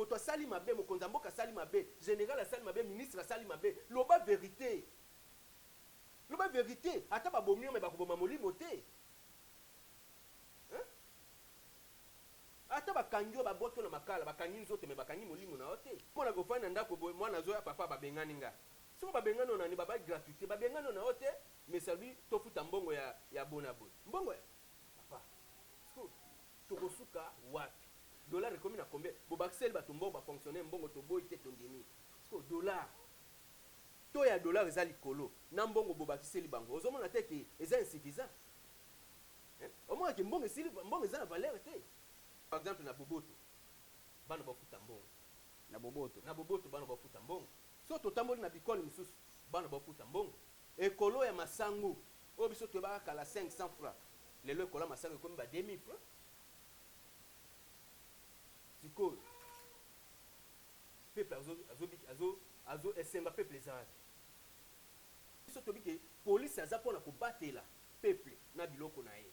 moto asali mabe mokonzi mboka asali mabe général asali mabe ministre asali mabe loba vérité ata babomi me bakoboma molimo te ata bakangi oyo baboto na makala bakangi nzoto me bakangi molimo na yo te mpona kofani na ndako boye mwana azoya papa babengani nga soko babengani oyo nani baba gratuité babengani oyo na yo te mais salui tofuta mbongo ya bona boye mbongo ya papa siko tokosuka wapi dollar ekomi na combien bobakiseli bato mbongo bafonctionnaire mbongo toboyi te tondimi siko dollar to ya dollar eza likolo na mbongo bobakiseli bango ozomona te ke eza insuffisant omona ke mbongo eza na valeur te. Par exemple na boboto bana bafuta mbongo na boboto bana bafuta mbongo so totamboli na bikolo misusu bana bafuta mbongo ekolo ya masango oyo biso toyebaka kala 500 francs lelo ekolo ya masango ekomi ba 2000 francs sikoyo peuple azo esenga peuple ezalaki biso tobike polisi aza mpona kobatela peuple na biloko na ye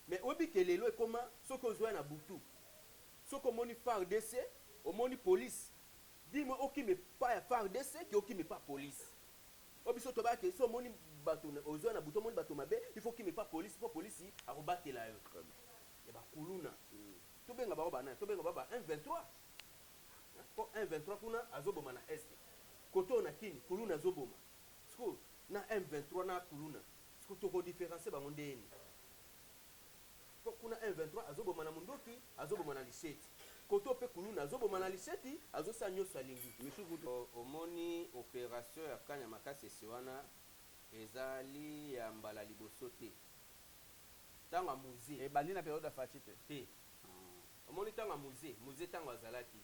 mais obike lelo ekoma soki ozwa na butu soki omoni FARDC omoni polisi dimo okime pa ya FARDC ki okime pa polisi obiso tobake so omoni bato ozwa na butu omoni bato mabe il faut okime pa polisi po polisi akobatela yo ya bakuluna tobenga bango banani tobenga baba 123 po 123 kuna azoboma na este koto na kini kuluna azoboma siko na 123 na kuluna siko tokodifferencie bango ndeni kuna 123 azoboma na mundoki azoboma na liseti koto pe kuluna azoboma na liseti azosa nyonso alingi misuku omoni opération ya kanya makasi esiwana ezali ya mbala liboso te ntango ya musée ebandi na periode ya faci te omoni ntango ya musée ntango azalaki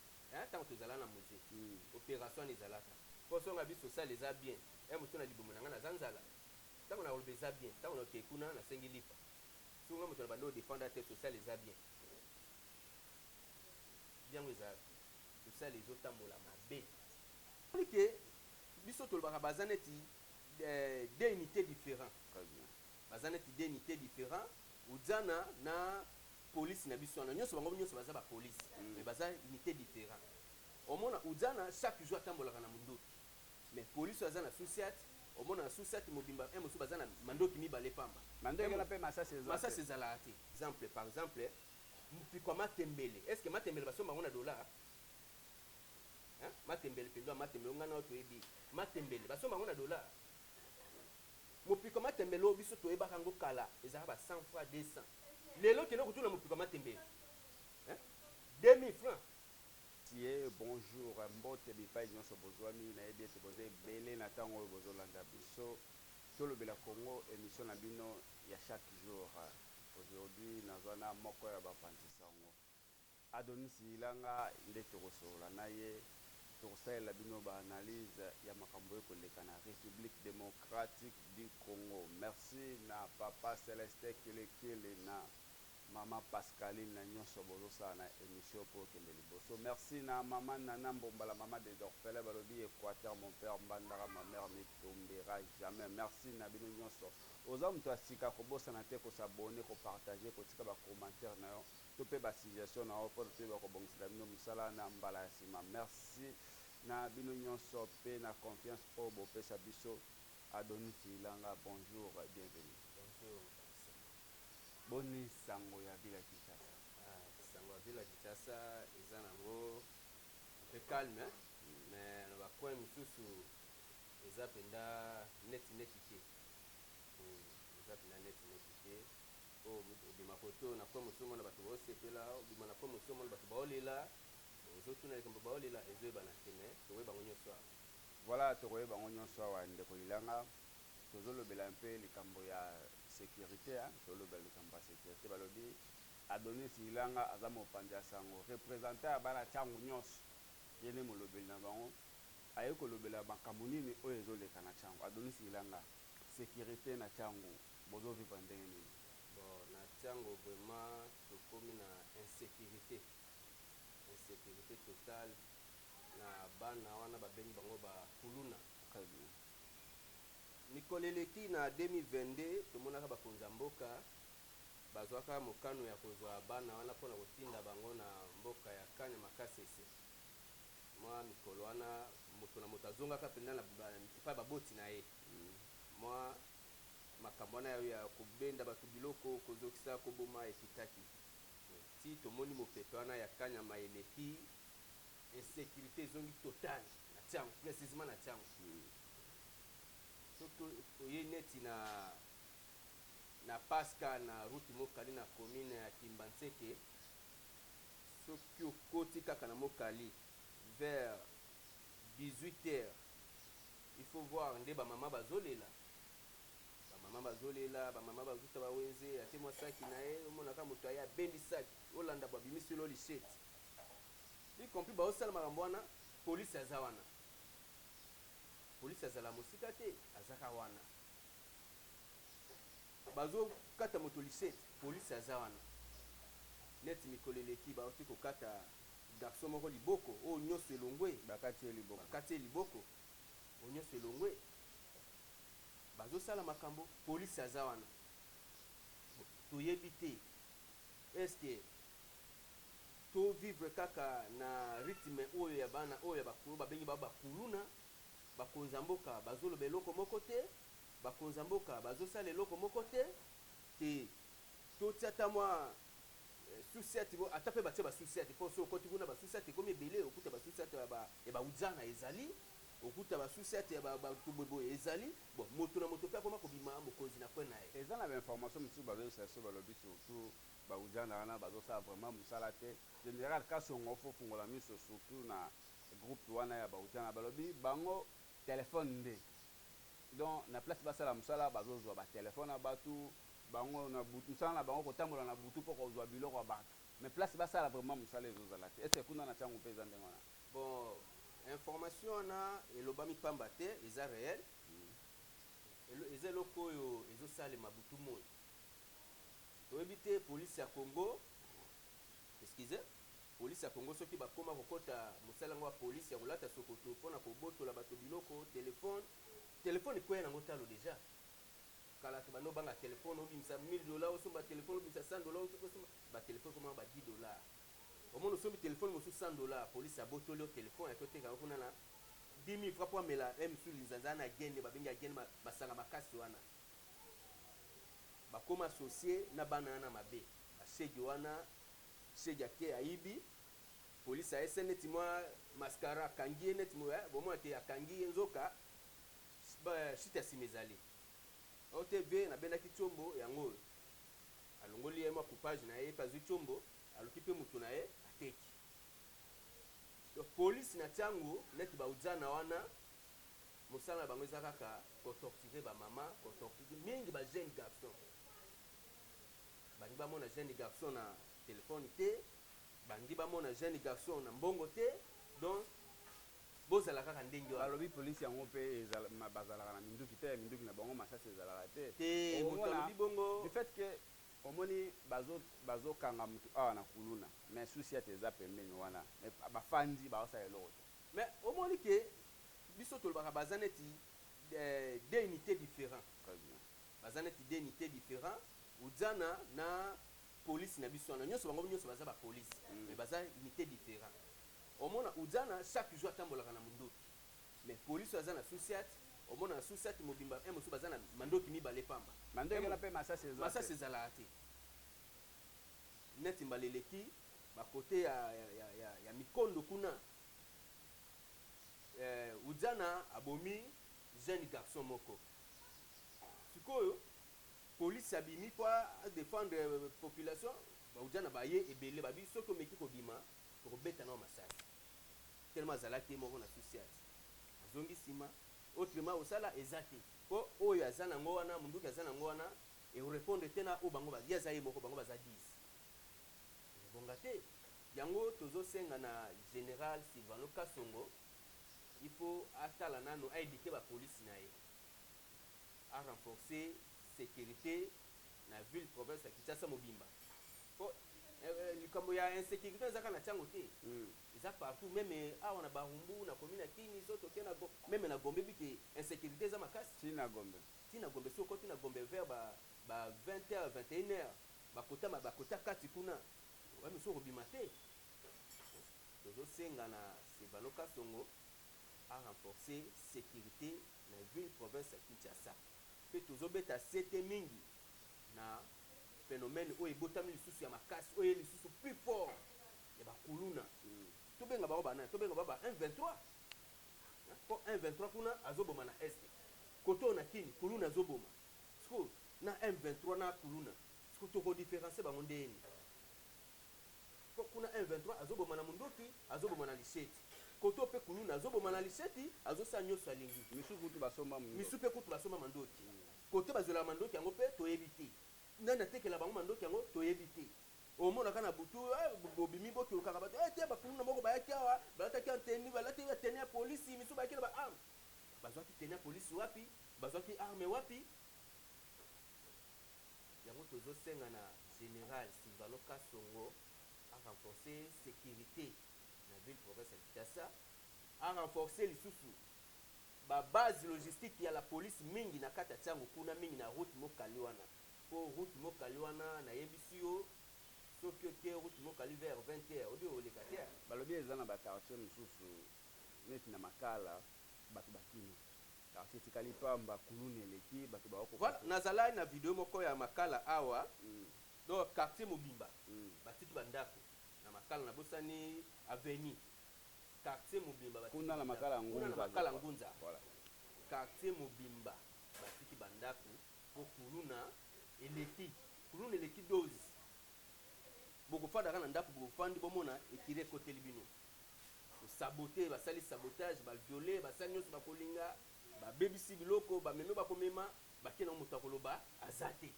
ntango tozala na musée opération wana ezalaka mpo songa biso sala eza bien moto na libumu na ngai naza nzala ntango na koloba eza bien ntango nakee kuna nasengi lipa sunga moto na bando odefendre te social eza bien biango eza social ezotambola mabe ke biso tolobaka baza neti deux unités différents baza neti deux unités différents ujana na polisi na biso wana nyonso bango nyonso baza bapolisi mais baza unité différent omona ujana chaque jour atambolaka na mundoki mais polisi aza na susiat omona na susiat mobimba mosusu baza na mandoki mibale pamba masasi ezalaka te par exemple mpiko matembele est ce que matembele basomba bango na dollar matembele mpenza matembele ongana oyo toyebi matembele basomba bango na dollar mopiko matembele oyo biso toyebaka yango kala ezalaka ba 100 francs 200 lelo kende kotuna mopiko matembele 2000 francs tie bonjour mbote bipai nyonso bozwami nayebi ete boza ebele na ntango oyo bozolanda biso tolobela Congo émission na bino ya chaque jour. Aujourd'hui nazwa na moko ya bapanzisa yango Adonis Ilanga nde tokosola na ye tokosalela bino baanalyse ya makambo ekoleka na République démocratique du Congo. Merci na papa Celeste Kilekile na Maman Pascaline na nyonso bozosala na émission pour kende liboso. Merci na maman Nana Mbombala, maman des orphelins balobi Équateur, mon père Mbandara, ma mère ne tombera jamais. Merci na bino nyonso. Oza mtu asika kobosa na te ko s'abonner, ko partager, ko tika ba commentaire na yo. To pe ba suggestion na yo pour te ba ko bongisa bino misala na mbala ya sima. Merci na bino nyonso pe na confiance po bo pesa biso. Adonis Ilanga, bonjour, bienvenue. Bonjour. Boni sango ya Villa Kinshasa. Sango ya Villa Kinshasa eza nango pe calme mais na ba coin misusu eza penda neti te. Eza penda neti te. O bima koto na kwa musumo na bato bosepela, bima na kwa musumo na bato baolela. Ozotuna likambo baolela ezoyeba na teme, toyeba ngo nyonso. Voilà, toyeba ngo nyonso wa ndeko Ilanga. Tozolobela un peu likambo ya sécurité, tolobela likambo ya sécurité balobi Adonis Ilanga aza mopanzi ya sango représentant ya bana changu nyonso yene molobeli na bango aye kolobela makambo nini oyo ezoleka na changu. Adonis Ilanga, sécurité na changu bozo vivre ndenge nini? Bon, na changu vraiment tokomi na insécurité totale na bana wana babengi bango ba kuluna. Très bien. Mikoleleki na 2022 tomonaka bakonza mboka bazwaka mokano ya kozwa bana wana mpona kotinda bango na mboka ya Kanya Makasese. moi mikolo wana moto na moto azongaka mpenza na epai baboti na ye moi makambo wana ya kobenda bato biloko kozokisa koboma ekitaki ti tomoni mopepe wana ya kanyama eleki insécurité ezongi totale na tiango précisement na tiango soki oye neti na paska na route mokali na commune ya Kimbanzeke soki okoti kaka na mokali vers 18h il faut voir nde bamama bazolela bamama bazuta bawenze ate mwa saki na ye omonaka moto aye abendi saki olanda babimisi lo lisete y compris baosala makambo wana polisi aza wana polisi azala mosika te azaka wana bazokata moto lisete polisi aza wana neti mikolo eleki baoti kokata garçon moko liboko oyo nyonso elongwe bakati ye liboko oyo nyonso elongwe bazosala makambo polisi aza wana toyebi te eske tovivre kaka na rythme oyo ya bana oyo ya bakulu babengi bao bakuluna bakonza mboka bazoloba eloko moko te bakonza mboka bazosala eloko moko te totia ata mwa susiate ata mpe batia basusiate mpo so okoti kuna basusiate ekomi ebele okuta basusiate ya baujana ezali okuta basusiate ya batubweboye ezali bon moto na moto mpe akoma kobima mokonzi na kwe na ye eza na bainformation mosusu bazoyebisa biso balobi surtout baujana wana bazosala vraiment mosala te général kasongo fofungola miso surtout na groupe wana ya baujana balobi bango telefone nde donc na place basala mosala bazozwa batelefone ya bato bango na butu mosala na bango kotambola na butu mpo kozwa biloko ya bato mais place basala vraiment mosala ezozala te ese kuna na ntango mpe eza ndenge wana bon information wana elobami pamba te eza réel eza eloko oyo ezosalema butu moi toyebi te polisi ya Congo excuse polisi ya Congo soki bakoma kokota mosala yango ya polisi ya kolata sokoto mpona kobotola bato biloko telefone ekwea nango talo deja kala to bando banga telefone obimisa $1000 osomba telefone obimisa $100 osomba ba telefone koma ba $10 omono sombi telefone mosusu $100 polisi abotoli o telefone akoteka kuna na 10 000 francs pour mela msuli nzanza na gende babengi agende basanga makasi wana bakoma associé na bana na mabe bashegi wana shegi ake aibi polisi aese neti mwa mascara kangi neti mwa bomo ate akangi nzoka shita simezali OTV na bendaki chombo yango alongoli ye mwa coupage na ye pazwi chombo aluki pe mutu na ye ateki donc polisi na tiango neti baujana wana mosala na bango eza kaka kotorture bamama kotorture mingi ba jeune garçon bangi bamona jeune garçon na telefone te bangi bamona jeune garçon na mbongo te donc bozala kaka ndenge wana balobi polisi yango mpe bazalaka na minduki te minduki na bango masasi ezalaka te moto alobi bongo du fait que omoni bazokanga motu awa na kuluna mais susiate eza pembeni wana bafandi baosala eloko te mais omoni ke biso tolobaka baza neti deux unités différents baza neti deux unités différents ujana na polisi na biso wana nyonso bango nyonso baza bapolisi mais baza unité différent omona ujana chaque jour atambolaka na munduki mais polisi aza na susiate omona na susiate mobimba mosusu baza na mandoki mibale pamba mandoki na mpe masasi ezalaka te neti mbaleleki bakote ya mikondo kuna ujana abomi jeune garçon moko sikoyo polisi abimi po adéfendre population baujana baye ebele babi soki omeki kobima tokobeta nao masasi tellement azalaki ye moko na susiate azongi nsima autrement osala eza te mpo oyo aza nango wana munduki aza nango wana erepondre te na oyo bango ye aza ye moko bango baza 10 ebonga te yango tozosenga na général Silvano Kasongo il faut atala nano aédike bapolisi na ye arenforcer sécurité na ville province ya Kinshasa mobimba po likambo ya insécurité ezaka na tiango te eza partout même awa na Barumbu na commune ya Kini so toke na même na Gombe biki insécurité eza makasi tina Gombe so koti na Gombe vers ba 20h 21h bakota kati kuna wami so robima te tozosenga na Silvano Kasongo a renforcer sécurité na ville province ya Kinshasa pe tozobeta sete mingi na phénomène oyo ebotami lisusu ya makasi oyo lisusu plus fort ya bakuluna tobenga bango bana tobenga baba 123 po 123 kuna azoboma na est koto na kini kuluna azoboma siko na M23 na kuluna siko toko différencier bango ndeni po kuna M23 azoboma na mundoki azoboma na liseti koto pe kuluna azoboma na liseti azosa nyoso alingi misuku basomba mundoki misupe kutu basomba mandoki kote bazola mandoki yango pe toyebiti nani atekela bango mandoki yango toyebiti omonaka na butu bobimi bokilukaka bato te bakuluna moko bayaki awa balataki anteni balati tene ya polisi misu bayaki na baarme bazwaki tene ya polisi wapi bazwaki arme wapi yango tozosenga na général Silvano Kasongo a renforcer sécurité na ville province ya Kinshasa a renforcer lisusu base logistique ya la police mingi na kati ya ntango kuna mingi na route mokali wana po route mokali wana nayebisi yo soki oke route mokali vers 20h odi oleka te balobi eza na bakartier mosusu neti na makala bato bakini quartier tikali pamba kuluna eleki bato baoko voilà nazalaki na video moko ya makala awa donc quartier mobimba batiki bandako na makala na bosani avenue quartier mobimba batiki kuna na makala ngunza kuna na makala ngunza voilà quartier mobimba batiki bandako po kuluna eleki dose bokofandaka na ndako bokofandi bomona ekiri ekoteli bino sabote basali sabotage baviole basali nyonso bakolinga babebisi biloko bameme bakomema bakena moto akoloba aza te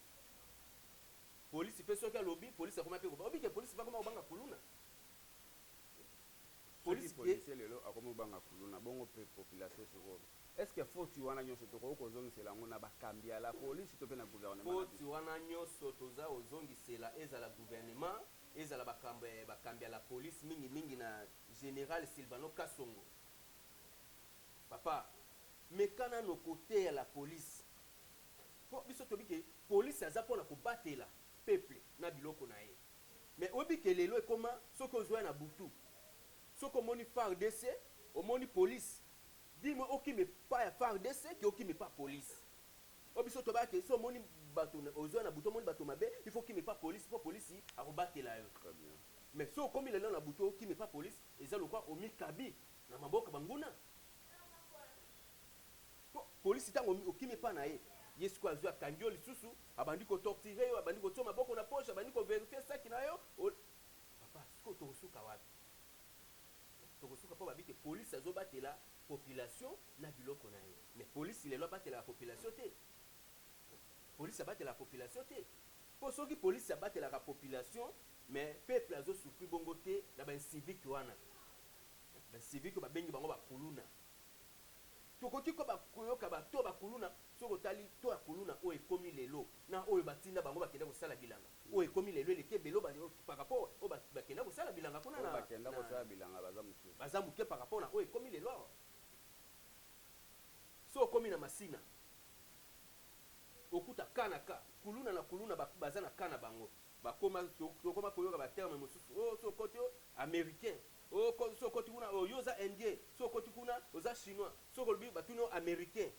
polisi mpe soki alobi polisi akoma mpe obike polisi bakoma kobanga kuluna polisi lelo akoma kobanga kuluna bongo mpe population sikoyo est-ce que foti wana nyonso tokoki kozongisela yango na bakambi ya la polisi to mpe na gouvernement foti wana nyonso toza ozongisela ezala gouvernement ezala bakambi ya la polisi mingi na général Silvano Kasongo papa mekana no kote ya la polisi po biso tobike polisi aza mpona kobatela peuple na biloko na ye mais obike lelo ekoma soki ozwa na butu soki omoni FARDC omoni polisi dimo okime pa ya FARDC ki okime pa polisi obiso tobake so omoni bato ozwa na butu omoni bato mabe il faut okime pa polisi po polisi akobatela yo très bien mais so okomi lelo na butu okime pa polisi eza lokwa omikabi na maboko banguna polisi ntango okimi mpa na ye ye siko azwi akangi yo lisusu abandi kotortire yo abandi kotia maboko na poche abandi koverifie saki na yo papa siko tokosuka wapi tokosuka mpo babike polisi azobatela population na biloko na ye mais polisi lelo abatelaka population te polisi abatelaka population te mpo soki polisi abatelaka population mais peuple azosufri bongo te na bainsivique wana bainsivique babengi bango bakuluna tokoki ko bakoyoka bato bakuluna soki otali to ya kuluna oyo ekomi lelo na oyo batinda bango bakenda kosala bilanga oyo ekomi lelo eleki ebelo par rapport oyo bakenda kosala bilanga kuna na bakenda kosala bilanga baza moke par rapport na oyo ekomi lelo awa so okomi na masina okuta ka na ka kuluna na kuluna baza na ka na bango tokoma koyoka baterme mosusu so okoti américain so koti kuna yo oza indien so koti kuna oza chinois so kolobi batuni américain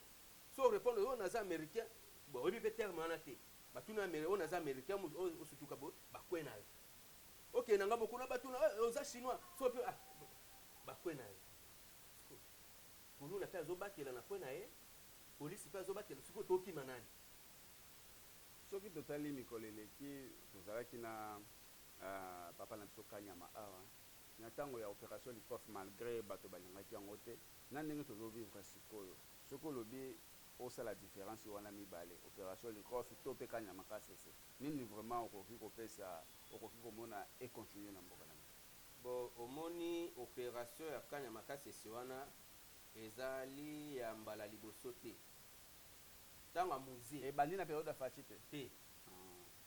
so répondre yo naza américain bon oyebi mpe terme wana te batuni oyo naza américain osutuka bo bakwe na yo ok nanga mokuna batuna oza chinois so mpe bakwe na yo kuluna mpe azobatela na kwe na ye polisi mpe azobatela sikoyo tokima nani soki totali mikolo eleki tozalaki na papa na biso Kanyama awa na ntango ya opération Likof malgré bato balingaki yango te na ndenge tozovivre sikoyo soki olobi osala différence wana mibale opération Likof to mpe Kanyama kasese nini vraiment okoki kopesa okoki komona econtinue na mboka na biso bon omoni opération ya Kanyama kasese wana ezali ya mbala liboso te ntango ya musée ebandi na periode ya faci te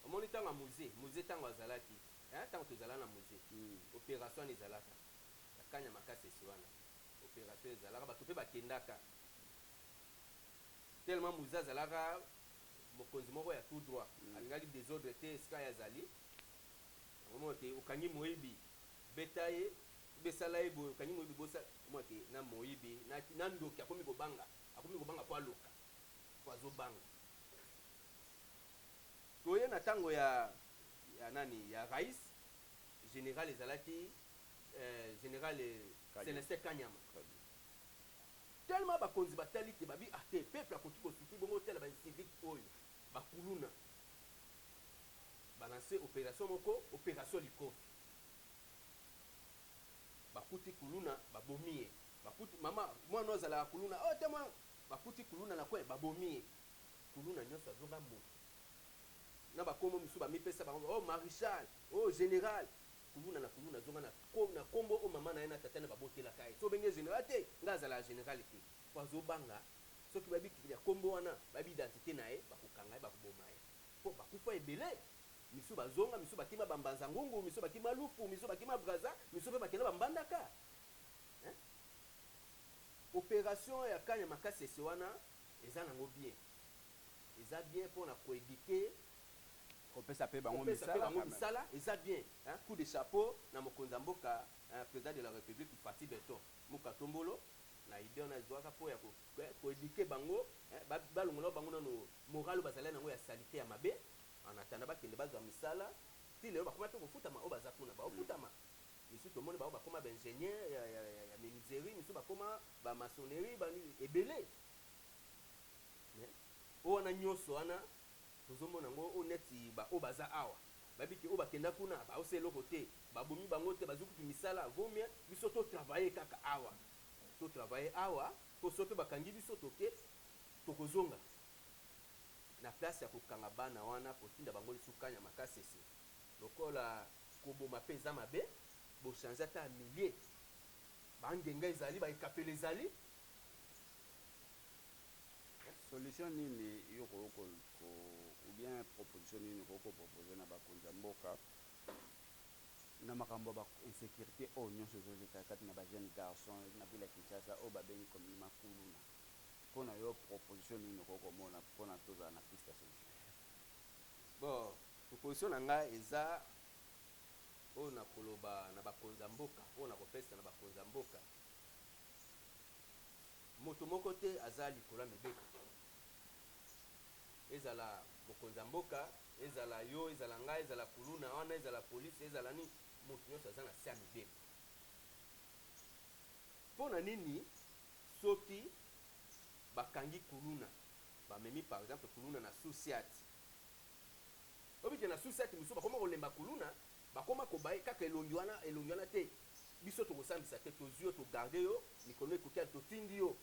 omoni ntango ya musée ntango azalaki ntango tozala na musée opération wana ezalaka ya Kanyama kasese wana opération ezalaka bato mpe bakendaka tellement musée azalaka mokonzi moko ya tout droit alingaki désordre te esika ye azali omona te okangi moyebi beta ye besala ebo kanyi moyibi bosa mwake na moyibi na ndoki akomi kobanga po aloka po azobanga toye na ntango ya nani ya rais général ezalaki général Célestin Kanyama tellement bakonzi batali te babi te peuple akoki kosuki bongo tela baincivique oyo bakuluna balance opération moko opération likofi bakuti kuluna babomi ye bakuti mama mwana ozalaka kuluna te mwana bakuti kuluna na kwe babomi ye kuluna nyonso azonga moto na bakombo misu bamipesa bango maréchal général kuluna na kuluna azonga na kombo o mama na ye na tata na babotelaka ye so benge général te nga azalaka général te po azobanga soki babikili ya kombo wana babi identité na ye bakokanga ye bakoboma ye po bakufa ebele misu bazonga misu bakima bambanza ngungu misu bakima lufu misu bakima braza misu pe bakenda bambandaka opération ya kanya makasi ese wana eza nango bien eza bien mpona koédike kopesa pe bango misala eza bien coup de chapeau na mokonzi ya mboka président de la république Fati Beton Mukatombolo na idée wana ezwaka mpo ya koédike bango balongola bango nano moral bazali nango ya salite ya mabe anatanda bakende bazwa misala ti lelo bakoma mpe kofutama oyo baza kuna baofutama misu tomoni bao bakoma baingénieur ya menuiserie misu bakoma bamaçonnerie ebele oyo wana nyonso wana tozomona yango oyo neti oyo baza awa babiki oyo bakenda kuna baosa eloko te babomi bango te bazwi kutu misala vomie biso totravaille kaka awa totravaille awa mpo so mpe bakangi biso toke tokozonga na place ya kokanga bana wana kotinda bango lisukanya makasi ese lokola koboma mpe eza mabe bochange ata millier bangenga ezali baekapele ezali solution nini yo ou bien proposition nini kopropose na bakonzi ya mboka na makambo ya bainsécurité oyo nyonso ezozeka kati na bajeune garçon na ville ya Kinshasa oyo babengi komi makuluna mpona yo proposition nini okokomona mpona tozala na piste ya solution bon proposition na ngai eza oyo na koloba na bakonzi ya mboka oyo na kopesa na bakonzi ya mboka moto moko te aza likolo ya mibeko ezala mokonzi ya mboka ezala yo ezala ngai ezala kuluna wana ezala polisi ezala nini moto nyonso aza na se ya mibeko mpo na nini soki bakangi kuluna bamemi par exemple kuluna na susiat obike na susiat misu bakoma kolemba kuluna bakoma kobaye kaka elongi wana te biso tokosambisa te tozwi yo togarde yo mikolo ekoki ya totindi yo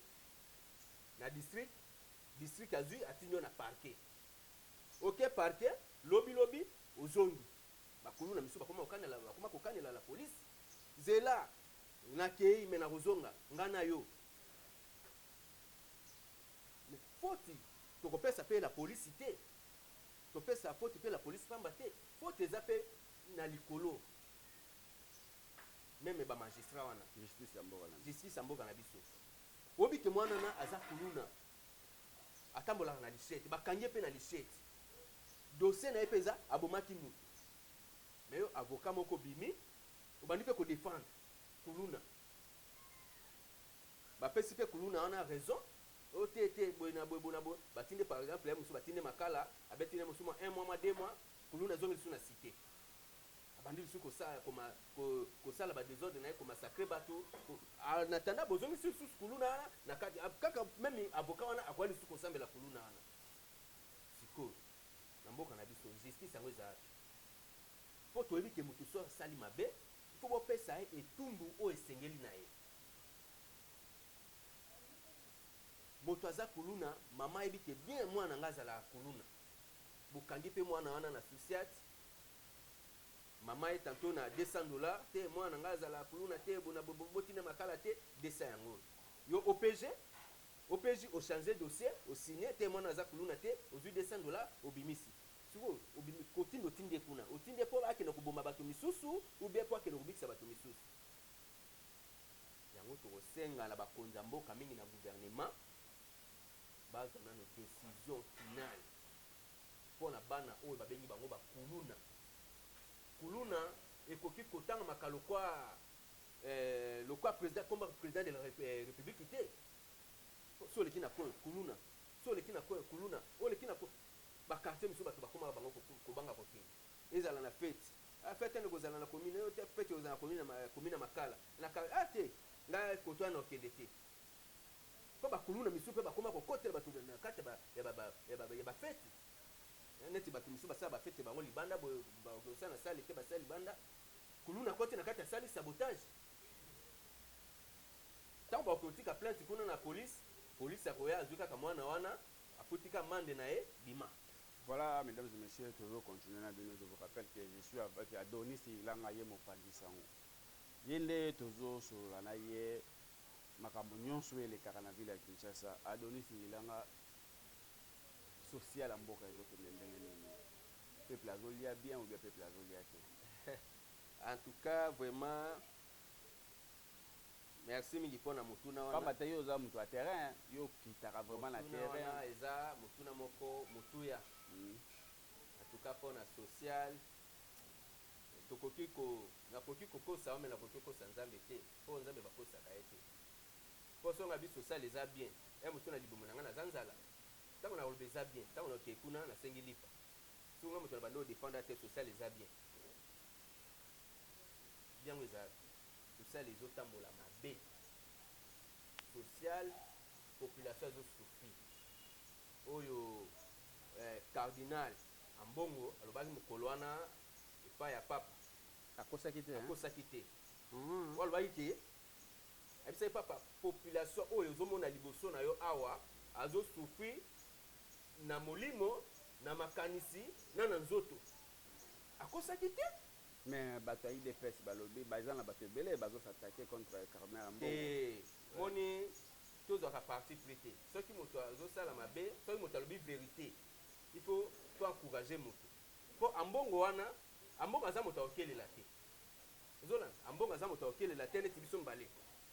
na district azwi atindi yo na parquet ok parquet lobi ozongi bakuluna misu bakoma kokanela la police zela nakei me na kozonga nga na yo foti tokopesa mpe la polisi te topesa foti mpe la polisi pamba te foti eza mpe na likolo meme bamagistrat wana justice ya mboka na biso obike mwana na aza kuluna atambolaka na lishete bakangi mpe na lishete dossier na ye mpe eza abomaki mutu me yo avocat moko bimi obandi mpe kodefendre kuluna bapesi mpe kuluna wana raison oyo te boye na boye batinde par exemple ya mosu batinde makala abetinde mosu mwa 1 mois 2 mois kuluna ezongi lisu na cité abandi lisu kosala badésordre na ye komasakre bato na tanda bozongi lisusu kuluna wana na kati kaka meme avocat wana akoya lisu kosambela kuluna wana sikoyo na mboka na biso justice yango eza api mpo toyebi ke moto so asali mabe mpo bopesa ye etumbu oyo esengeli na ye moto aza kuluna mama ayebi ke bien mwana nga azalaka kuluna bokangi mpe mwana wana na susiat mama ye tanto na $200 te mwana nga azalaka kuluna te botina makala te 200 yango yo opg ochange dossier osigne te mwana aza kuluna te ozwi $200 obimisi siko kotinda otindi kuna otindi mpo akende koboma bato misusu ubie mpo akende kobikisa bato misusu yango tokosenga na bakonzi ya mboka mingi na gouvernement bazwa nano décision finale mpona bana oyo babengi bango bakuluna kuluna ekoki kotanga makalokwa le quoi président comme président de la République était sur les qui n'a pas kuluna sur les qui n'a pas kuluna ou les qui n'a pas ba quartier miso ba koma bango ko banga ko kin ezala na fête a fête ne kozala na commune o te fête ozala na commune makala na ka ate nga ko to na okedete ko ba kuluna miso pe ba koma ko kotela ba to na kate ba ya ba fête neti ba miso ba sa ba fête bango libanda ba ko sana sali te ba sali libanda kuluna kote na kate ya sali sabotage tant ba kotika plainte kuna na police akoya azuka ka mwana wana afutika mande na e bima. Voilà, mesdames et messieurs, toujours continuer à venir. Je vous rappelle que je suis avec Adonis Ilanga Yemo Pandisango. Yende toujours sur la naie Makamonion sur les Caranaville à Kinshasa. Adonis Ilanga social en boca et autres peuple azolia bien ou bien peuple azolia. En tout cas, vraiment. Merci mingi pona mutuna wana. Kama tayo za mtu wa terrain, yo kitaka vraiment na terrain. Mutuna eza mutuna moko mutuya. En tout cas pona social. Tokoki ko nakoki kokosa ome nakoki kokosa nzambe te. Po nzambe bakosa ka ete. Po songa bi social eza bien. Mutuna libumu nanga na zanzala. Tango na olbe eza bien. Tango na kekuna na sengi lipa. Songa mutuna bando défendre te social eza bien. Bien eza social les autres mola mabe social population zo souffrir oyo cardinal ambongo alobaki mokolo wana epai ya papa akosaki te alobaki te abisaki papa population oyo ozomona liboso na yo awa azo souffrir na molimo na makanisi na nzoto akosaki te. Mais bato ya IDPS balobi baza na bato ebele bazosatake contre Carmel Ambongo moni tozwaka parti pris te soki moto azosala mabe soki moto alobi vérité il faut toencourager moto mpo ambongo wana ambongo aza moto akokelela te ozolanda ambongo aza moto akokelela te neti biso mbale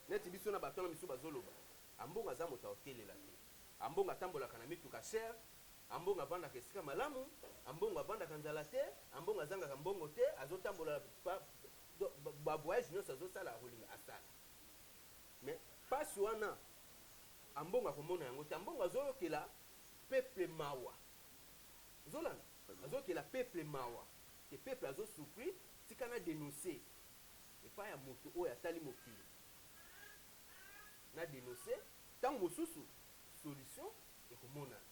neti biso na bato na misu bazoloba ambongo aza moto akokelela te ambongo atambolaka na mituka chere ambongo avandaka esika malamu ambongo avandaka nzala te ambongo azangaka mbongo te azotambola bavoyage nyonso azosala akolinga asala mais pasi wana ambongo akomona yango te ambongo azoyokela peuple mawa ozolanda azokela peuple mawa ke peuple azosouffrir tika na dénoncer epai ya moto oyo atali mokili na dénoncer ntango mosusu solution ekomonana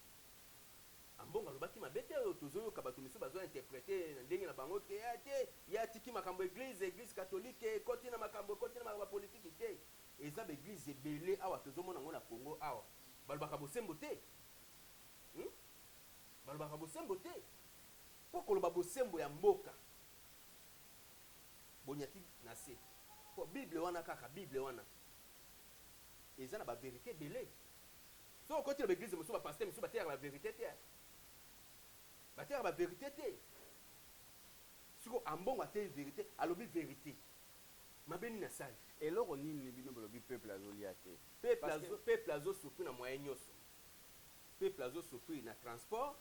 ambongo alobaki mabe te oyo tozoyoka bato misu bazointerprete na ndenge na bango te ye atiki makambo église catholique ekoti na makambo bapolitiki te eza baeglise ebele awa tozomona yango na congo awa balobaka bosembo te balobaka bosembo te mpo koloba bosembo ya mboka bonyaki na se mpo bible wana kaka bible wana eza na bavérité ebele so okoti na baeglise mosusu bapaster misu bateyaka bavérité te bateyaka bavérité te siko ambongo ateye vérité alobi vérité mabe nini asali eloko nini bino balobi peuple azolia te peuple azosouffrir na moyen nyonso peuple azosouffrir na transport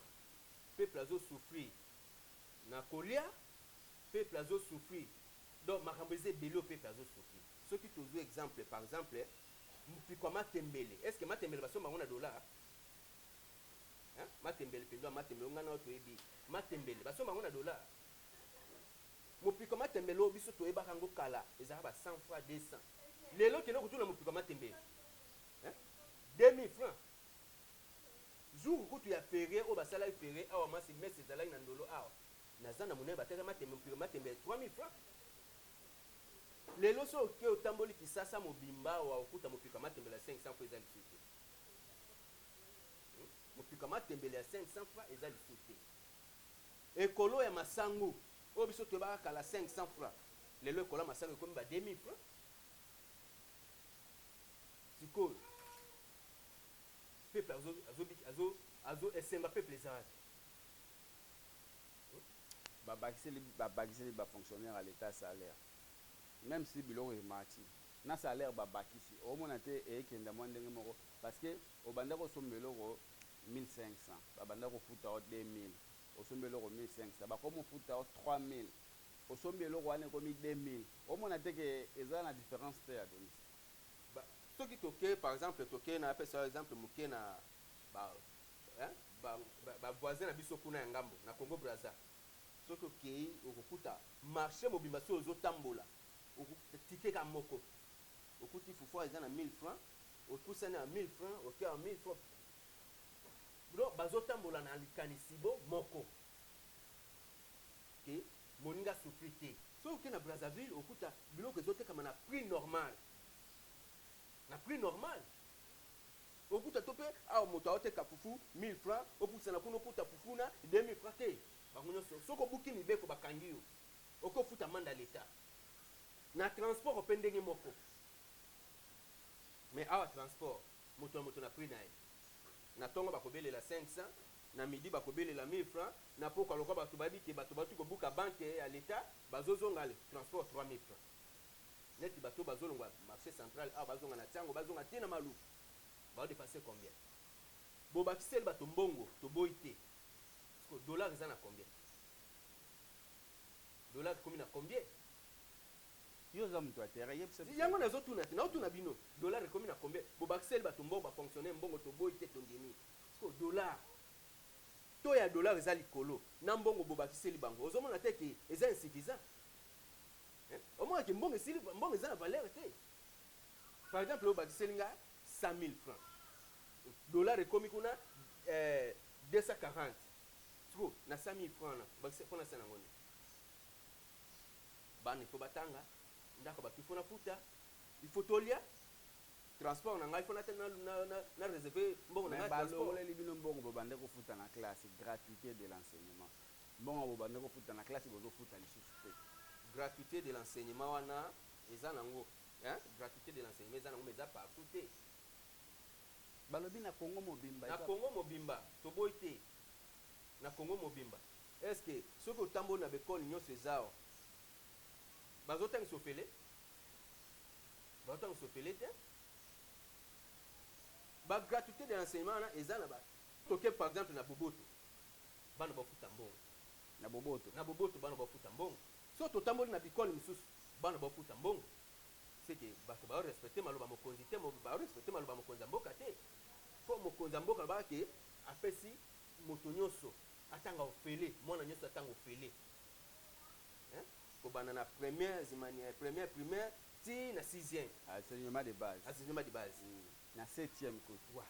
peuple azosouffrir na kolia peuple azosouffrir donc makambo eza ebele o peuple azosouffrir soki tozwi exemple par exemple mpiko ya matembele est ce que matembele basomba yango na dollar matembele mpenza matembele ngana oyo toyebi matembele basomba yango na dollar mopiko matembele oyo biso toyebaka yango kala ezalaka ba 100 francs 200 lelo kende kotuna mopiko matembele 2000 francs jour kutu ya ferie oyo basalaki ferie awa masi mese ezalaki na ndolo awa naza na monene bateka mopiko matembele 3000 francs lelo so oke otamboli kisasa mobimba wa okuta mopiko matembele ya 500 francs eza lisu te mopiko matembele ya 500 francs eza lisu te ekolo ya masango oyo biso toyebaka kala 500 francs lelo ekolo ya masango ekomi ba 2000 francs sikoyo peuple esenga peuple eza wapi babakiseli bafonctionnaire à l'état salaire même si biloko emati na salaire babakisi omona te ekenda mwa ndenge moko parce que obanda kosomba eloko 1500 babanda kofuta o 2000 osomba eloko 1500 bakomi ofuta o 3000 osombi eloko wana ekomi 2000 omona te ke eza na différence te ya Denis. Soki toke par exemple toke na apesa exemple moke na voisin na biso kuna ya ngambo na Congo Brazza, soki okei okokuta marché mobimba so ozotambola tike ka moko okuti fufu eza na 1000 francs, okusani na 1000 francs, oke na 1000 francs, donc bazotambola na likanisi bo moko ke moninga souffri te. So oke na Brazzaville okuta biloko ezotekama na prix normal, na prix normal. Okuta tope awa moto aoteka fufu 1000 francs, okutisa na kuna okuta fufu na 2000 francs te. Bango nyonso soko obuki mibeko bakangi yo okofuta manda l'État na transport ope ndenge moko. Mais awa transport moto na prix na ye, na ntongo bakobelela 500, na midi bakobelela 1000 francs, na poko alokwa bato babi ke bato batu kobuka banke ya l'État bazozonga le transport 3000 francs. Neti bato bazolongwa marché central awa bazonga na tiango bazonga te na maluku bao dépasser combien? Bo bakiseli bato mbongo to boyi te. Parce que dollar eza na combien? Dollar komi na combien? Yo za mtu atere yebse. Yango nazo tuna te, na tuna bino. Dollar komi na combien? Bo bakiseli bato mbongo ba fonctionner mbongo to boyi te tondeni. Parce que dollar to ya dollar eza likolo na mbongo bo bakiseli bango. Ozomona te ke eza insuffisant. Au moins que mbongo eza na valeur te. Par exemple, bo bakiseli nga 100 000 francs. Dollar ekomi kuna 240. Trop na 100 000 francs na bakiseli pona sana ngoni. Bana il faut batanga ndako ba kifona futa, il faut tolia transport na ngai fona te na réserver mbongo na ngai transport. Ba libino mbongo bo bande ko futa na classe, gratuité de l'enseignement. Mbongo bo bande ko futa na classe bozo futa lisusu te. Gratuité de l'enseignement wana eza nango, hein? Gratuité de l'enseignement eza nango meza partout te. Balobi na Congo mobimba. Na Congo mobimba to boy te. Na Congo mobimba. Est-ce que ce que tambo na bekol nyonso ezao bazotang sofele? Bazotang sofele te? Ba gratuité de l'enseignement na eza na ba. Toke par exemple na Boboto. Bana ba futa mbongo. Na Boboto. Na Boboto bana ba futa mbongo. So to tambo na bikol misusu bana ba futa mbongo. C'est que bato ba respecter maloba mokonzi te, ba respecter maloba mokonza mboka te. Po mokonza mboka ba ke apesi moto nyonso atanga ofele, mwana nyonso atanga ofele. Hein? Ko bana na première primaire ti na 6e. Enseignement de base. Enseignement de base. Na 7e côté. Wa.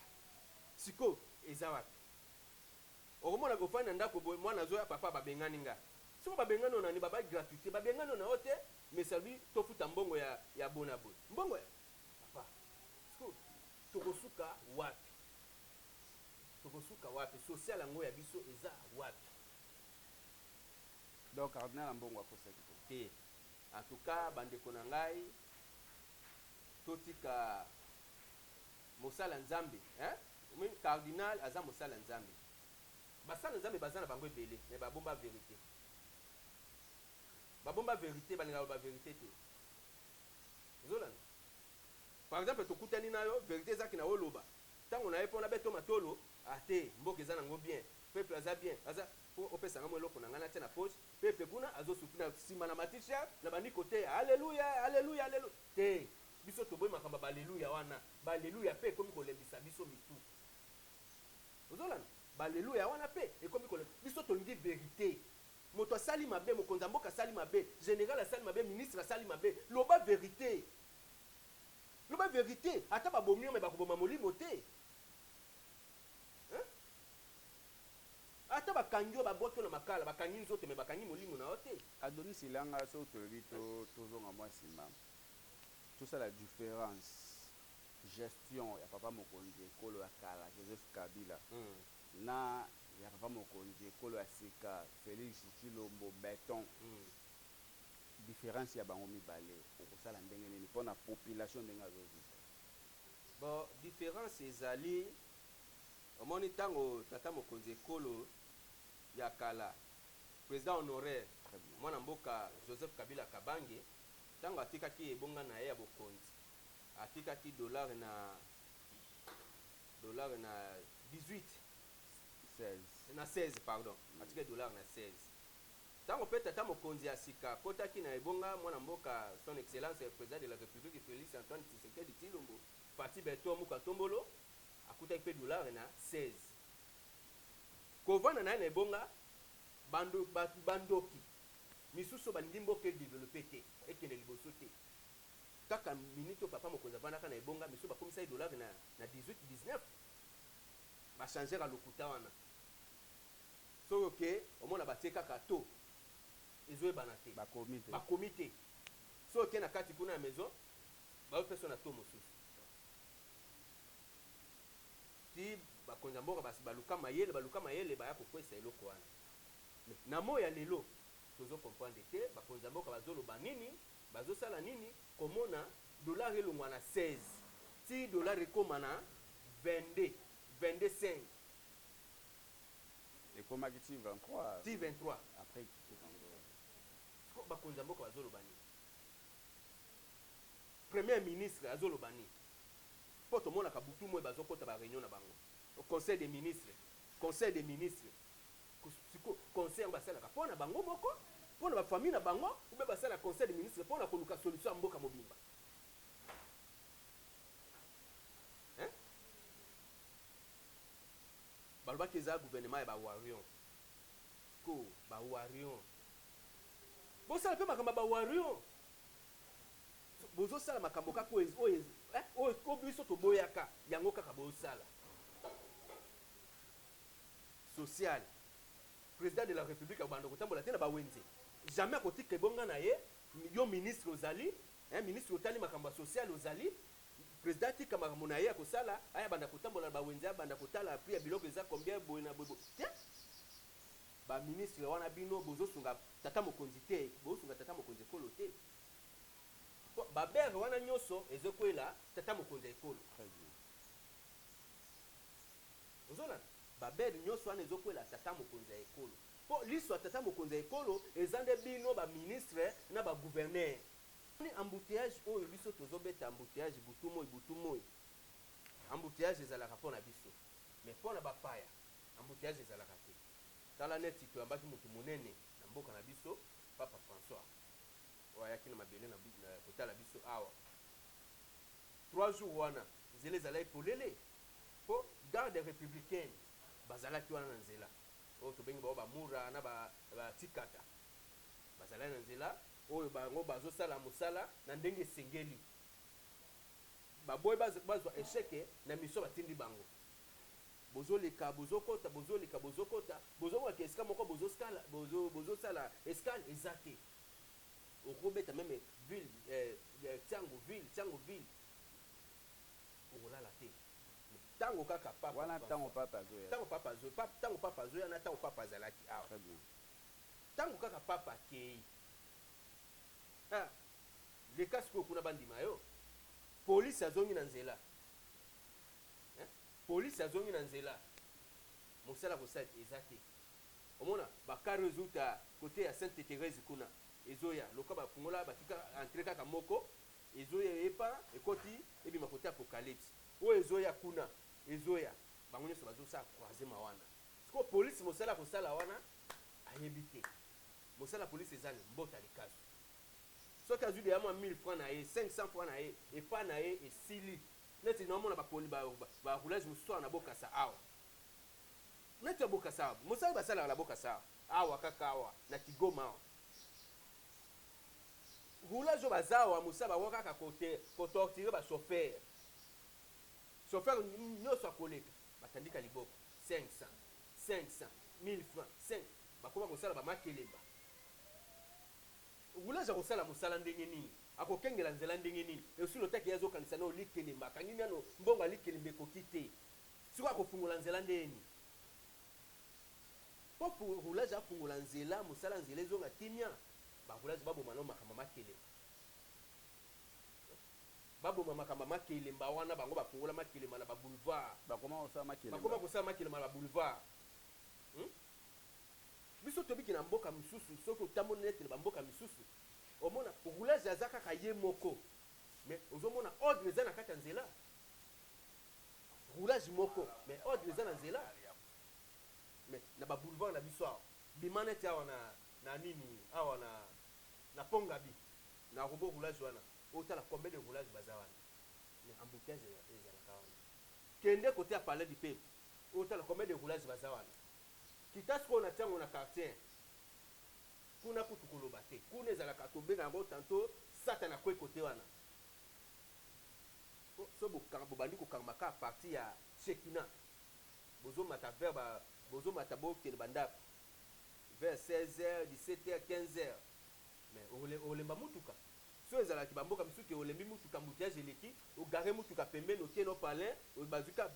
Siko eza wapi? Okomona ko fana ndako boy mwana zoya papa babengani nga. Siko babengani ona ni baba gratuité, babengani ona ote mais servi to futa mbongo ya bona boy. Mbongo ya papa. Siko tokosuka wapi? Tokosuka wapi? Social yango ya biso eza wapi? Donc cardinal mbongo akosa kito. Te. En tout cas bandeko na ngai totika mosala nzambe, hein? Même cardinal aza mosala nzambe. Basala nzambe bazana bango ebele, mais babomba vérité. Babomba vérité balinga ba vérité te. Zolana. Par exemple tokutani nayo vérité ezaki na oloba. Tango na epona beto matolo, ate mboka eza nango bien. Peuple aza bien. Aza opesa ngamo eloko na ngana te na poche. Peuple kuna azo soutenir na sima na matisha na bandi côté. Alléluia, alléluia, alléluia. Te. Biso toboyi makamba ba alléluia wana. Ba alléluia pe komi kolembisa biso mitu. Ozolana. Ba alléluia wana pe ekomi kolembisa biso tolingi vérité. Moto asali mabe, mokonza mboka asali mabe, général asali mabe, ministre asali mabe. Loba vérité. Loba vérité. Ata ba bomio me bakoboma molimo te. Hein? Ata bakangyo ba boto na makala, bakangi nzoto me bakangi molimo na ote. Adoni silanga so tolebi tozonga mwa sima. Tout ça la différence gestion ya papa mokonzi ekolo ya kala Joseph Kabila. Na ya papa mokonzi ekolo ya sika Félix Tshilombo Béton. Différence ya bango mibale okosala ndenge nini mpona population ndenge azozika. Bon, différence ezali omoni tango tata mokonzi ekolo ya kala président honoraire mwana mboka Joseph Kabila Kabange tango atikaki ebonga na ye ya bokonzi atikaki dollar na 18 16 na 16 pardon atikaki dollar na 16 Tango pe tata mokonzi ya sika kotaki na ebonga mwana mboka son excellence président de la république Félix Antoine Tshisekedi Tshilombo parti beto muka tombolo akutaki pe dollar na 16 kovana na ebonga bandoki misusu bandimboke développer te ekende liboso te kaka minute papa mokonzi avandaka na ebonga misusu bakomisa dollar na 18 19 bachanger à lokuta wana so que omona batie kaka to ezoyebana te bakomi te so oke na kati kuna ya maison baopesa na to mosusu ti bakonza mboka baluka mayele baya kokwesa eloko wana na moyo ya lelo tozokomprendre te bakonza mboka bazoloba nini bazosala nini komona dollar elongwa na 16 ti dollar ekoma na 22 25 ekomaki ti 23 ti 23 après bakonza mboka bazoloba nini premier ministre azoloba nini mpo tomonaka butu moye bazokota bareunion na bango conseil des ministres conseil basalaka mpo na bango moko mpo na bafamille na bango ube basala conseil des ministres mpo na koluka solution ya mboka mobimba balobaki eza gouvernement ya bawarion ko bawarion bosala mpe makambo ya bawarion bozosala makambo kaka oyo biso toboyaka yango kaka bosala social président de la république akobanda kotambola te na bawenze jamais akotika ebonga na ye yo ministre ozali ministre otali makambo ya social ozali président atika makambo na ye akosala aya banda kotambola na bawenze abanda kotala prix ya biloko eza combien boye na boye te baministre wana bino bozosunga tata mokonzi te bozosunga tata mokonzi ekolo te babere wana nyonso ezokwela tata mokonzi ya ekolo ozolana babere nyonso wana ezokwela tata mokonzi ya ekolo mpo liso ya tata mokonzi ya ekolo eza nde bino baministre na bagouverneur ni embouteillage oyo biso tozobeta embouteillage butu moi embouteillage ezalaka mpo na biso mais mpo na bapaya embouteillage ezalaka te tala neti toyambaki motu monene na mboka na biso papa François oyo ayaki na mabele na kotala biso awa 3 jours wana nzela ezalaki polele mpo garde républicaine bazalaki wana na nzela oyo tobengi bao bamura na batikata bazalaki na nzela oyo bango bazosala mosala na ndenge esengeli baboyi bazwa échec na mission batindi bango bozoleka bozokota bozokaka esika moko bozosala escale eza te okobeta meme ville tiango ville okolala te ntango kaka wana ntango papa azoya na ntango papa azalaki awa ntango kaka papa akei leka sikoyo kuna bandima yo polisi azongi na nzela mosala kosala eza te omona bakare ezuta kote ya sainte thérèse kuna ezoya loka bafungola batika entre kaka moko ezoya epa ekoti ebima kote apocalypse oyo ezoya kuna ezoya bango nyonso bazosala croisema wana siko polisi mosala kosala wana ayebi te mosala polisi ezali mbota likaso soki azwi deya mwa 1000 francs na ye 500 francs na ye epa na ye esili neti naomona baroulage mosusu awa na bokasa awa neti ya bokasa awa mosala basalaka na bokasa awa kaka awa na kigoma awa roulage oyo baza awa mosala bango kaka kotortire bachauffeur nyonso akoleka batandika liboko 500 1000 francs 5 bakoma kosala bamakelemba roulage akosala mosala ndenge nini akokengela nzela ndenge nini esusi lotaki ye azokanisa nao likelemba akangi nano mbongo alikelemba ekoki te siko akofungola nzela ndeni mpo roulage afungola nzela mosala nzela ezonga kimia baroulage baboma nao makambo makelemba baboma makambo makelemba wana bango bafungola makelemba na baboulevard bakoma kosala makelemba na baboulevard biso tobiki na mboka misusu soki otamoni netele bamboka misusu omona roulage aza kaka ye moko mais ozomona ordre eza na kati ya nzela roulage moko mais ordre eza na nzela mais na baboulevard na biso awa bima neti awa na nini awa na Pongabi na robot roulage wana otala combien de roulage baza wana mais embouteillage ezalaka wana kende côté ya palais du peuple otala combien de roulage baza wana kitasi ko na tiango na quartier kuna kutu koloba te kuna ezalaka tobenga yango tanto sata na kwe côté wana so bobandi kokamaka parti ya Shekina bozomata vers bozomata bokende bandako vers 16h 17h 15h mais olemba mutuka so ezalaki bamboka misuki olembi mutuka embouteillage eleki ogare mutuka pembeni otie no palin bazuka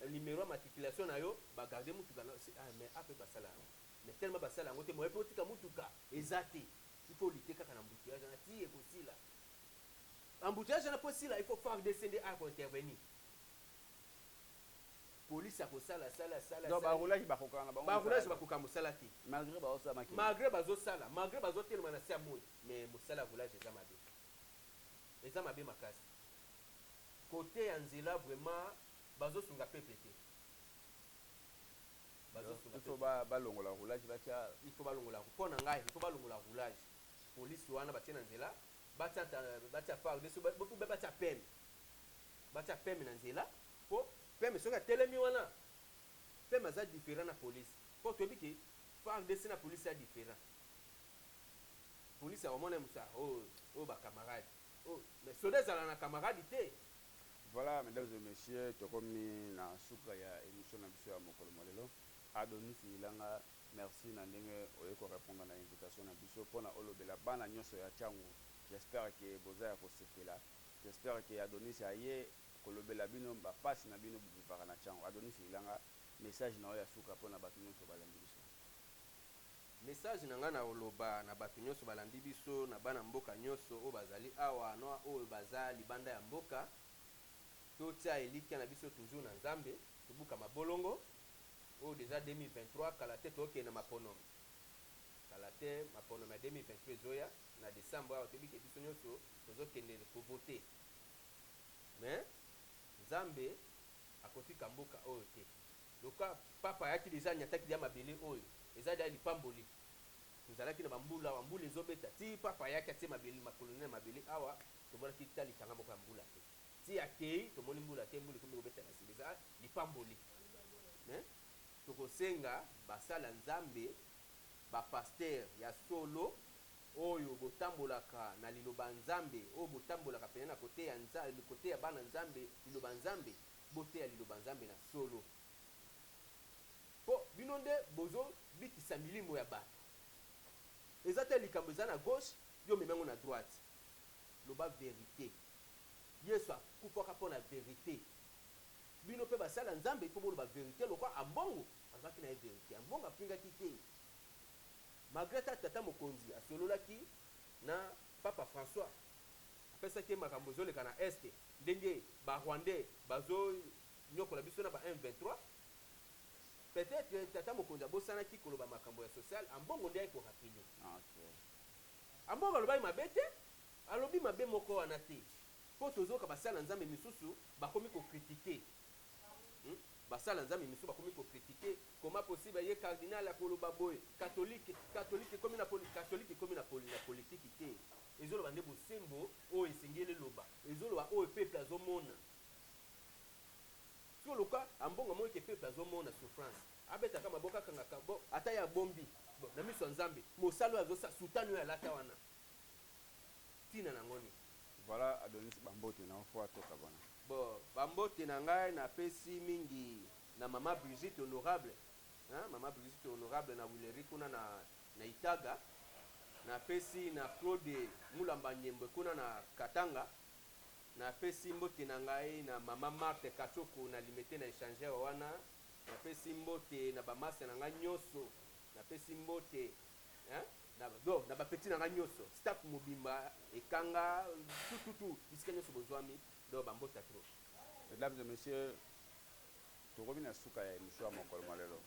numéro ya matriculation na yo bagarde mutuka mais ape basala yango mais tellement basala yango te moyepe otika mutuka eza te il faut lutter kaka na embouteillage na ti ekosila embouteillage na po sila il faut faire descendre à intervenir police a kosala sala donc baroulage bakokana bango baroulage bakokana mosala te malgré bazosala malgré bazotelema na sia moi mais mosala roulage eza mabe makasi côté ya nzela vraiment bazosunga peuple te il faut balongola roulage batia il faut balongola mpo na ngai il faut balongola roulage police wana batie na nzela batia far deso batia peme na nzela po peme soki atelemi wana peme aza différent na police po toyebi ke far desi na police ya différent police akomona mosa oyo bacamarade mais soda ezala na camarade te. Voilà, mesdames et messieurs, tokomi na suka ya émission na biso ya mokolo molelo Adonis Ilanga, merci na ndenge oyeko répondre na invitation na biso pona olobela bana nyonso ya changu. J'espère que boza ya kosepela, j'espère que Adonis aye kolobela bino ba passe na bino bivaka na changu. Adonis Ilanga, message na ya suka pona batu nyonso balandi biso. Message na nga na oloba na batu nyonso balandi biso na bana mboka nyonso o bazali awa no o bazali banda ya mboka. Totia eliki na biso toujours na Nzambe, tubuka mabolongo. O déjà 2023 kalate toke na maponom. Kalate maponom ya 2023 zoya na décembre a tobiki biso nyonso tozokende ko voter. Mais Nzambe akotika mboka oyo te. Loka papa yaki déjà nyataki dia mabele oyo. Eza dia lipamboli. Tuzalaki na bambula ezobeta. Ti papa yaki atie mabele makolonel mabele awa tobona kitali tanga mboka mbula te. Si akei tomoni mbula te mbuli komi kobeta na sibeza lipamboli tokosenga basala Nzambe bapaster ya solo oyo botambolaka na liloba Nzambe oyo botambolaka pene na kote ya Nzambe kote ya bana Nzambe liloba Nzambe bote ya liloba Nzambe na solo po bino nde bozo bikisa milimo ya bato eza te likambo eza na gauche yo memengo na droite loba vérité Yesu akufaka pona vérité. Bino pe basala Nzambe ipo bolo ba vérité lokwa ambongo azaki na vérité. Ambongo afinga kite. Malgré tata mokonzi asololaki na Papa François. Apesa ke makambo zoleka na est ndenge ba Rwandais bazo nyokola biso na ba M23. Peut-être tata mokonzi abosana ki koloba makambo ya social ambongo ndai ko rapide. OK. Ambongo lobai mabete alobi mabe moko wana te. Po tozoka basala Nzambe misusu bakomi ko critiquer basala Nzambe misusu bakomi ko critiquer comment possible ye cardinal ya koloba boy catholique comme na politique te ezolo bande bosembo o esengele loba ezolo ba o peuple azomona so loka ambonga mo ke peuple azomona souffrance abeta kama boka kanga kabo ata ya bombi na miso Nzambe mosalo azosa sultano ya lata wana tina na ngoni. Voilà, Adonis Bambote na fois toka bana. Bon, Bambote na ngai na pesi mingi na mama Brigitte honorable. Hein, mama Brigitte honorable na Wileri kuna na Itaga. Na pesi na Claude Mulamba Nyembe kuna na Katanga. Na pesi mbote na ngai na mama Marthe Kachoko na limete na échanger wana. Na pesi mbote na bamasa na ngai nyoso. Na pesi mbote, hein? Na ba petit na nyoso staff mobimba ekanga tout isika nyoso bozwami do bambota trop. Mesdames et messieurs, tokomi na suka ya émission mokolo malelo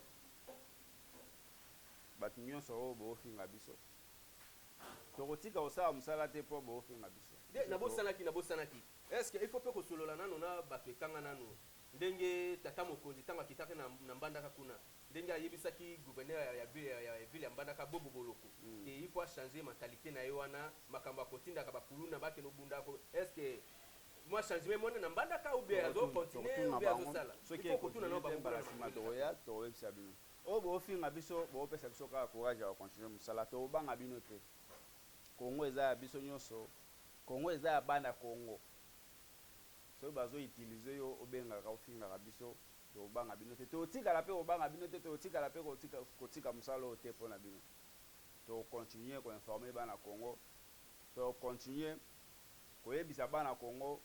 batu nyonso oyo bofinga biso tokotika osala mosala te mpo bofinga biso de nabosanaki est-ce que il faut pe kosolola nano na bato ekanga nano ndenge tata mokonzi ntango akitaki na mbandaka kuna ndenge ayebisaki gouverneur ya ville ya Mbandaka Bobo Boloko et il faut changer mentalité na ye wana makambo akotindaka bakuluna bakeno bundako est-ce que moi changement mona na Mbandaka ou bien azo continuer ou bien azo sala il faut kotuna na bakuluna toya toyebisa bino o bofinga biso bopesa biso kaka courage ya continuer musala tobanga bino te Congo eza ya biso nyonso Congo eza ya bana Congo so bazo utiliser yo obengaka ofingaka biso tobanga bino te totikala pe obanga bino te totikala pe kotika musala o te mpona bino to continuer ko informer bana Congo to continuer koyebisa bana Congo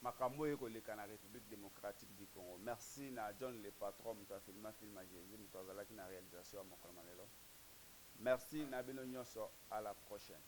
makambo ekoleka na République démocratique du Congo. Merci na John le patron muta film Jésus muta zalaki na réalisation ya mokolo malelo. Merci na bino nyonso, à la prochaine.